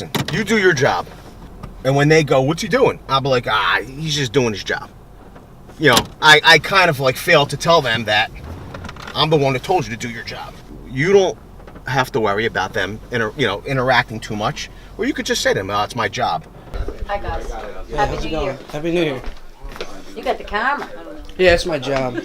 listen, you do your job. And when they go, what's he doing? I'll be like, he's just doing his job. You know, I kind of like fail to tell them that I'm the one that told you to do your job. You don't have to worry about them, interacting too much. Or you could just say to them, it's my job. Hi guys. Happy New Year. Happy New Year. You got the camera. Yeah, it's my job.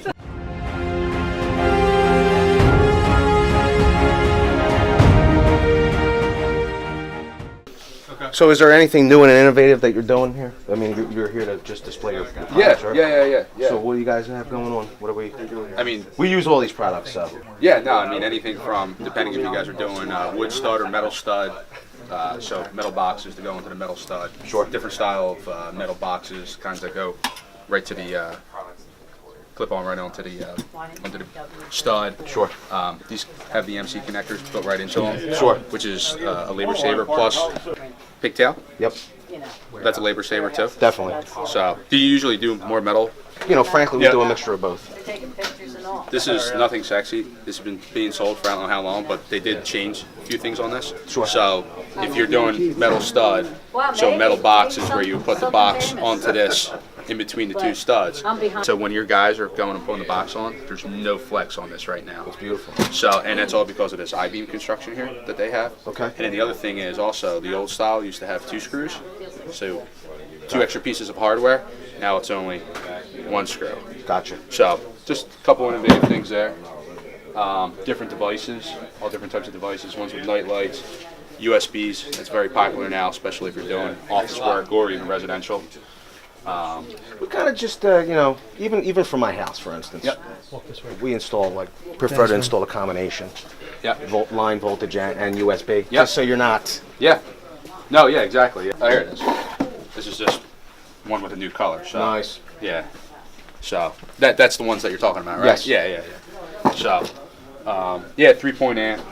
So is there anything new and innovative that you're doing here? I mean, you're here to just display your products, right? Yeah. So what do you guys have going on? What are we? I mean, we use all these products, so. yeah, no, I mean anything from, depending if you guys are doing wood stud or metal stud, so metal boxes to go into the metal stud. Sure. Different style of metal boxes, kinds that go right to the clip on right onto the stud. Sure. These have the MC connectors built right into them. Sure. Which is a labor saver plus pigtail. Yep. That's a labor saver too. Definitely. So, do you usually do more metal? Frankly, we do a mixture of both. They're taking pictures and all. This is nothing sexy. This has been being sold for I don't know how long, but they did change a few things on this. Sure. So if you're doing metal stud, so metal box is where you put the box onto this in between the two studs. So when your guys are going and putting the box on, there's no flex on this right now. It's beautiful. So, and that's all because of this I-beam construction here that they have. Okay. And then the other thing is also the old style used to have 2 screws. So 2 extra pieces of hardware. Now it's only 1 screw. Gotcha. So just a couple innovative things there. Different devices, all different types of devices. Ones with night lights, USBs. It's very popular now, especially if you're doing office work or even residential. We kind of just, even for my house, for instance. Yep. We prefer to install a combination. Yep. Line voltage and USB. Yep. Just so you're not. Yeah. No, yeah, exactly. Yeah. Oh, here it is. This is just one with a new color. So. Nice. Yeah. So that's the ones that you're talking about, right? Yes. Yeah. So, 3-point amp.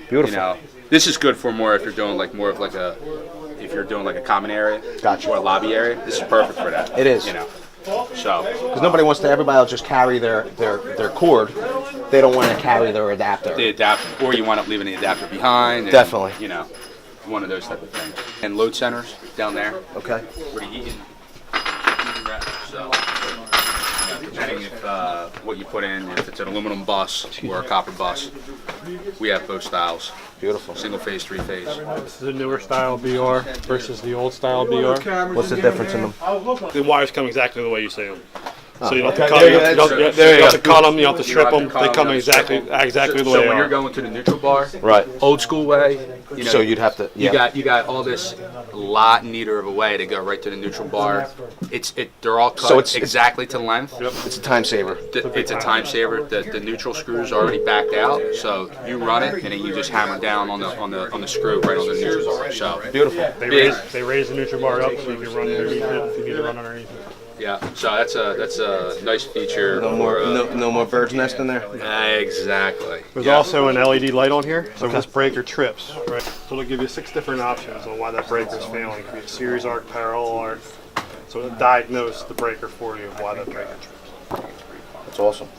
Beautiful. This is good for more if you're doing if you're doing like a common area, Gotcha. or a lobby area. This is perfect for that. It is. So. Because nobody wants to. Everybody will just carry their cord. They don't want to carry their adapter. The adapter, or you wind up leaving the adapter behind. And, Definitely. One of those type of things. And load centers down there. Okay. Where the Eaton rep. So, depending if what you put in, if it's an aluminum bus or a copper bus, we have both styles. Beautiful. Single phase, 3-phase. This is the newer style BR versus the old style BR. What's the difference in them? The wires come exactly the way you see them. So you don't have to Okay. cut them. You don't have to cut them. You don't have to You don't strip have to them. cut They them, come you don't have to exactly the way So they when you're are. going to the neutral bar, Right. old school way, So you'd have to. Yeah. you got all this a lot neater of a way to go right to the neutral bar. They're all cut So it's exactly to length. It's a time saver. It's a time saver. The neutral screws are already backed out, so you run it and then you just hammer down on the screw right on the neutral bar. So Beautiful. They raise the neutral bar up so you can run underneath it if you need to run underneath it. yeah, so that's a nice feature. No more bird's nest in there. Exactly. There's also an LED light on here, so if this breaker trips, right? So it'll give you 6 different options on why that breaker is failing. It could be a series arc, parallel arc. So it'll diagnose the breaker for you of why that breaker trips. That's awesome.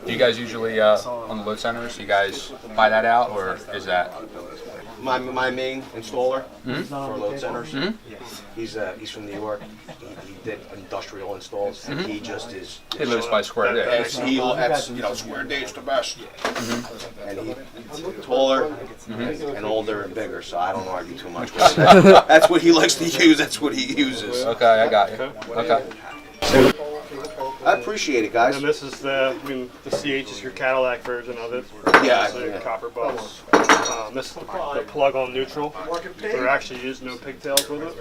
Do you guys usually on the load centers? You guys buy that out, or is that? My main installer for load centers. He's from New York. He did industrial installs. And he just is. He lives by square day. Square date's the best. And he's taller and older and bigger, so I don't argue too much with him. That's what he likes to use. That's what he uses. Okay, I got you. Okay. I appreciate it, guys. And this is the CH is your Cadillac version of it. Yeah, It's a copper bus. This is the plug-on neutral. There actually is no pigtails with it.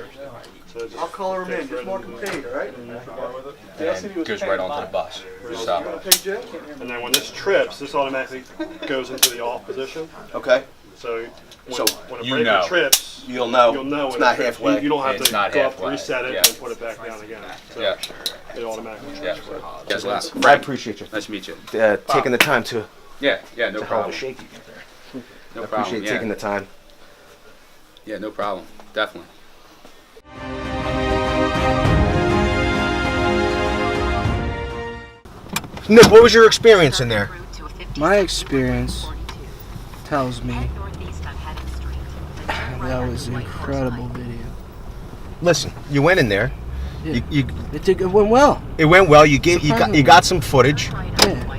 So I'll color them in. Just mark them paid, all right? And goes right onto the bus. So. And then when this trips, this automatically goes into the off position. Okay. So when a you breaker know. trips, You'll know when it's not trips. halfway. You don't have It's to not go up, halfway. reset it, Yeah. and put it back down again. So Yeah. it automatically Yeah. trips. Guess what? I appreciate you Nice to meet you. taking the time to. Yeah, no Hold problem. the shaky. No I problem. appreciate Yeah. taking the time. Yeah, no problem. Definitely. Nick, what was your experience in there? My experience tells me that That was an incredible video. Listen, you went in there. Yeah. It It went well. went well. You got some footage. Yeah.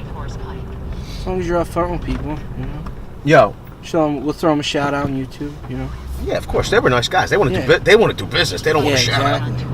As long as you're upfront with people, you know. Yo. We'll throw them a shout out on YouTube, you know. Yeah, of course. They were nice guys. They want to Yeah. do business. They don't want to shout out. Exactly.